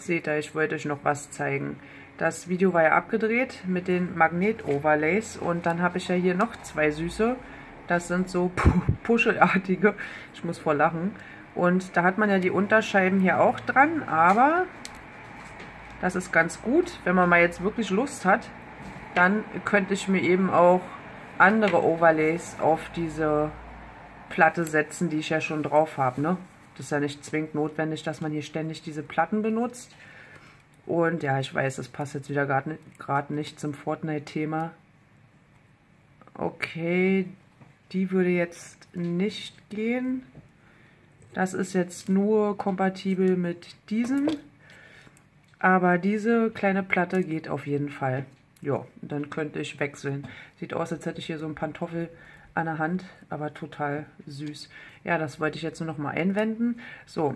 Seht ihr, ich wollte euch noch was zeigen. Das Video war ja abgedreht mit den Magnet-Overlays und dann habe ich ja hier noch zwei süße. Das sind so Puschelartige. Ich muss vor lachen. Und da hat man ja die Unterscheiben hier auch dran, aber das ist ganz gut. Wenn man mal jetzt wirklich Lust hat, dann könnte ich mir eben auch andere Overlays auf diese Platte setzen, die ich ja schon drauf habe, ne? Das ist ja nicht zwingend notwendig, dass man hier ständig diese Platten benutzt. Und ja, ich weiß, das passt jetzt wieder gerade nicht zum Fortnite-Thema. Okay, die würde jetzt nicht gehen. Das ist jetzt nur kompatibel mit diesem. Aber diese kleine Platte geht auf jeden Fall. Ja, dann könnte ich wechseln. Sieht aus, als hätte ich hier so ein Pantoffel an der Hand, aber total süß. Ja, das wollte ich jetzt nur noch mal einwenden. So,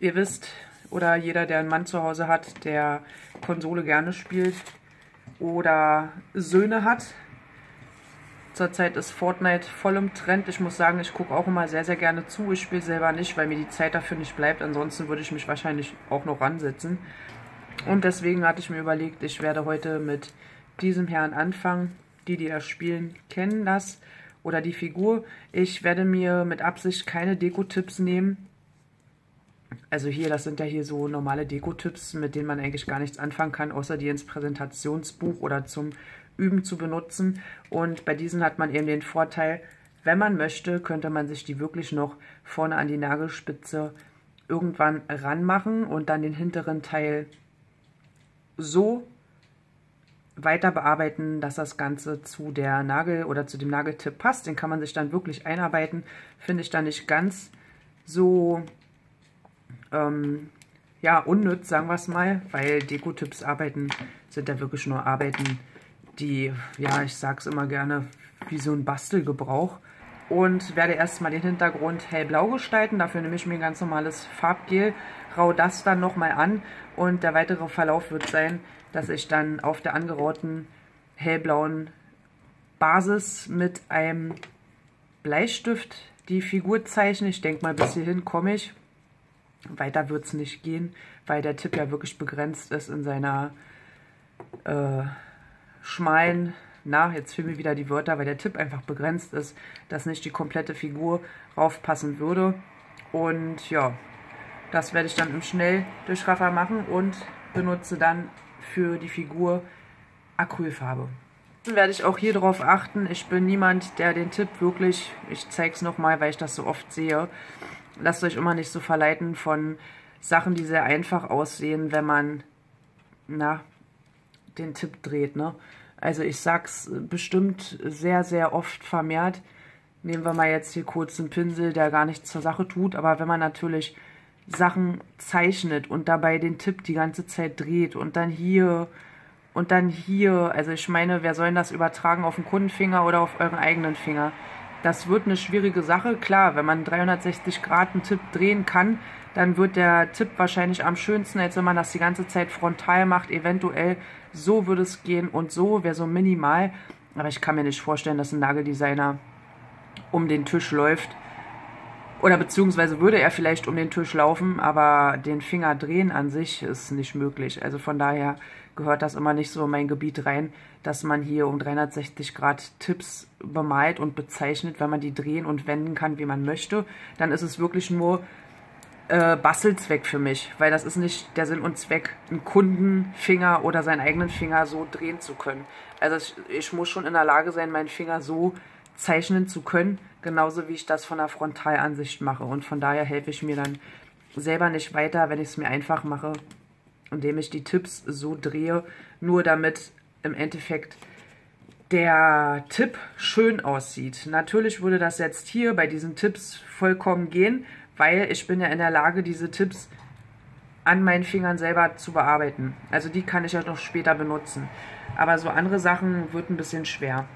ihr wisst, oder jeder, der einen Mann zu Hause hat, der Konsole gerne spielt oder Söhne hat. Zurzeit ist Fortnite voll im Trend. Ich muss sagen, ich gucke auch immer sehr, sehr gerne zu. Ich spiele selber nicht, weil mir die Zeit dafür nicht bleibt. Ansonsten würde ich mich wahrscheinlich auch noch ransetzen. Und deswegen hatte ich mir überlegt, ich werde heute mit diesem Herrn anfangen. Die das spielen, kennen das. Oder die Figur. Ich werde mir mit Absicht keine Deko-Tipps nehmen. Also hier, das sind ja hier so normale Deko-Tipps, mit denen man eigentlich gar nichts anfangen kann, außer die ins Präsentationsbuch oder zum Üben zu benutzen. Und bei diesen hat man eben den Vorteil, wenn man möchte, könnte man sich die wirklich noch vorne an die Nagelspitze irgendwann ranmachen und dann den hinteren Teil so weiter bearbeiten, dass das Ganze zu der Nagel- oder zu dem Nageltipp passt. Den kann man sich dann wirklich einarbeiten. Finde ich dann nicht ganz so ja, unnütz, sagen wir es mal, weil Deko-Tipps arbeiten sind ja wirklich nur Arbeiten, die, ja, ich sag's immer gerne, wie so ein Bastelgebrauch. Und werde erstmal den Hintergrund hellblau gestalten. Dafür nehme ich mir ein ganz normales Farbgel, rau das dann nochmal an und der weitere Verlauf wird sein, dass ich dann auf der angerauten hellblauen Basis mit einem Bleistift die Figur zeichne. Ich denke mal, bis hierhin komme ich. Weiter wird es nicht gehen, weil der Tipp ja wirklich begrenzt ist in seiner schmalen, jetzt fehlen mir wieder die Wörter, weil der Tipp einfach begrenzt ist, dass nicht die komplette Figur raufpassen würde. Und ja, das werde ich dann im Schnelldurchraffer machen und benutze dann für die Figur Acrylfarbe. Dann werde ich auch hier drauf achten, ich bin niemand, der den Tipp wirklich, ich zeige es nochmal, weil ich das so oft sehe, lasst euch immer nicht so verleiten von Sachen, die sehr einfach aussehen, wenn man, den Tipp dreht, ne? Also ich sag's bestimmt sehr, sehr oft vermehrt. Nehmen wir mal jetzt hier kurz einen Pinsel, der gar nichts zur Sache tut, aber wenn man natürlich Sachen zeichnet und dabei den Tipp die ganze Zeit dreht und dann hier, also ich meine, wer soll denn das übertragen auf den Kundenfinger oder auf euren eigenen Finger? Das wird eine schwierige Sache. Klar, wenn man 360 Grad einen Tipp drehen kann, dann wird der Tipp wahrscheinlich am schönsten, als wenn man das die ganze Zeit frontal macht. Eventuell so würde es gehen und so wäre so minimal. Aber ich kann mir nicht vorstellen, dass ein Nageldesigner um den Tisch läuft. Oder beziehungsweise würde er vielleicht um den Tisch laufen, aber den Finger drehen an sich ist nicht möglich. Also von daher gehört das immer nicht so in mein Gebiet rein, dass man hier um 360 Grad Tipps bemalt und bezeichnet, wenn man die drehen und wenden kann, wie man möchte. Dann ist es wirklich nur Bastelzweck für mich, weil das ist nicht der Sinn und Zweck, einen Kundenfinger oder seinen eigenen Finger so drehen zu können. Also ich muss schon in der Lage sein, meinen Finger so zeichnen zu können, genauso wie ich das von der Frontalansicht mache. Und von daher helfe ich mir dann selber nicht weiter, wenn ich es mir einfach mache, indem ich die Tipps so drehe, nur damit im Endeffekt der Tipp schön aussieht. Natürlich würde das jetzt hier bei diesen Tipps vollkommen gehen, weil ich bin ja in der Lage, diese Tipps an meinen Fingern selber zu bearbeiten. Also die kann ich ja noch später benutzen. Aber so andere Sachen wird ein bisschen schwer.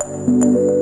Tschüss.